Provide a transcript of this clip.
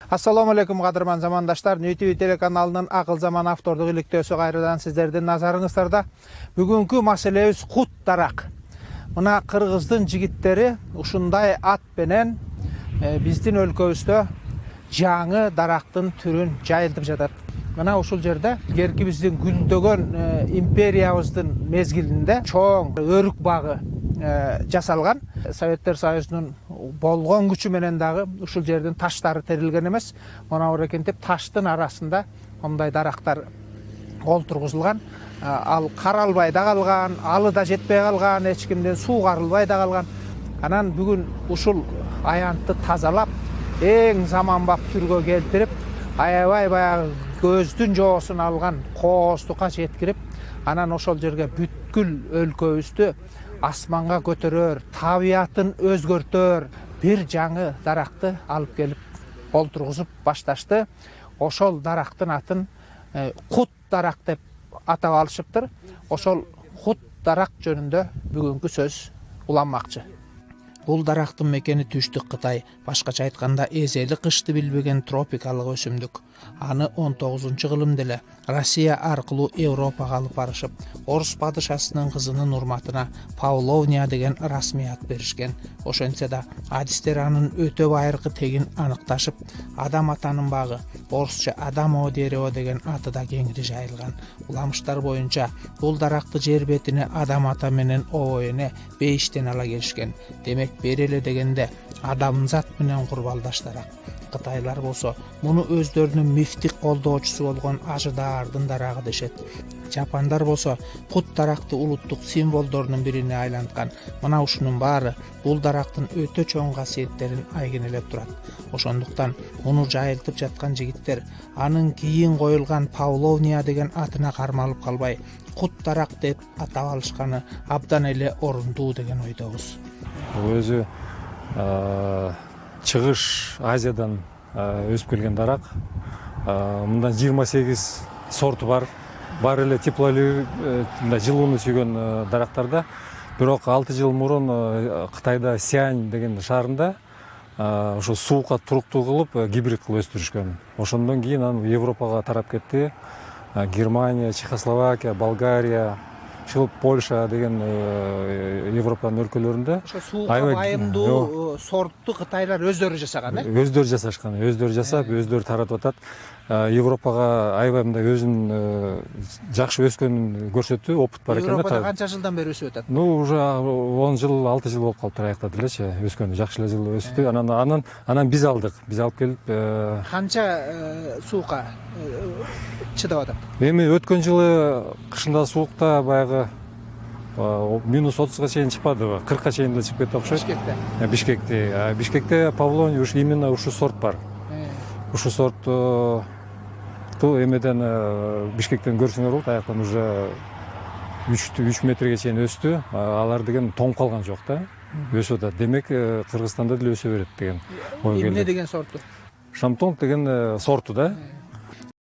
Assalamu алейкум кадырман замандаштар. НТВ телеканалынын Акыл Заман автордук иликтөөсү кайрадан сиздердин назарыңыздарда. Бүгүнкү маселебиз кут дарак. Мына кыргыздын жигиттери ушундай ат менен биздин өлкөбүздө жаңы дарактын түрүн жайылтып жатат. Мына ушул жерде керки биздин гүлдөгөн империябыздын мезгилинде чоң өрүк багы жасалган. Советтер Союзунун болгон күчү менен дагы ушул жердин таштары терилген эмес. Мына орекентип таштын арасында мындай дарактар олтургузулган. Ал каралбай да калган, алы да жетпей калган, эч кимден суу карылбай да калган. Анан бүгүн ушул аянтты тазалап, эң заманбап түргө келтирип, аябай баягы көздүн жоосун алган кооздукка жеткирип, анан ошол жерге бүткүл өлкөбүздү асманга көтөрөр, табиятын өзгөртөр бир жаңы даракты алып келип олтургузуп башташты. Ошол дарактын атын кут дарак деп атап алышыптыр. Ошол кут дарак жөнүндө бүгүнкү сөз уланмакчы. Бул дарактын мекени түштүк Кытай, башкача айтканда эзели кышты билбеген тропикалык өсүмдүк. Аны 19-кылымда эле Россия аркылуу Европага алып барышып, орус падышасынын кызынын урматына Павловния деген расмий ат беришкен. Ошентсе да адистер анын өтө байыркы тегин аныкташып, адам атанын багы, орусча Адамово дерево деген аты да кеңири жайылган. Уламыштар боюнча бул даракты жер бетине адам ата менен обо эне бейиштен ала келишкен. Демек бери эле дегенде адамзат менен курбалдаш дарак. Кытайлар болсо муну өздөрүнүн мифтик колдоочусу болгон ажыдаардын дарагы дешет. Жапандар болсо кут даракты улуттук символдорунун бирине айланткан. Мына ушунун баары бул дарактын өтө чоң касиеттерин айгинелеп турат. Ошондуктан муну жайылтып жаткан жигиттер анын кийин коюлган Павловния деген атына кармалып калбай, кут дарак деп атап алышканы абдан эле орундуу деген ойдобуз. Өзү Чыгыш Азиядан өсүп келген дарак. Мындан 28 сорту бар. Бар эле теплолүү, жылууну сүйгөн дарактарда. Бирок 6 жыл мурун Кытайда Сиань деген шаарында ошо суукка туруктуу кылып гибрид кылып өстүрүшкөн. Ошондон кийин аны Европага тарап кетти. Германия, Чехословакия, Болгария, Польша деген Европанын өлкөлөрүндө ошо сууга байымдуу сортту кытайлар өздөрү жасаган, Өздөрү жасашкан, өздөрү жасап, өздөрү таратып атат. Европага аябай мындай өзүнүн жакшы өскөнүн көрсөттү, опыт бар экен. Европада канча жылдан бери өсүп атат? Уже 10 жыл, 6 жыл болуп калыптыр аяктады элечи, өскөнү жакшы эле жыл өстү. Анан биз алдык. Биз алып келип канча суукка чыдап атат? Эми өткөн жылы кышында суукта баягы -30га чейин чыкпадыбы, 40ка чейин эле чыгып кетти окшойт. Бишкекте. Бишкекте Павловния именно ушу сорт бар. Ушу сортту эмеден Бишкектен көрсөңөр болот, аяктан уже 3 метрге чейин өстү. Алар деген тоңуп калган жок да. Өсүп атат. Демек Кыргызстанда деле өсө берет деген ой келди. Эмне деген сортту? Шамтонг деген сорту да.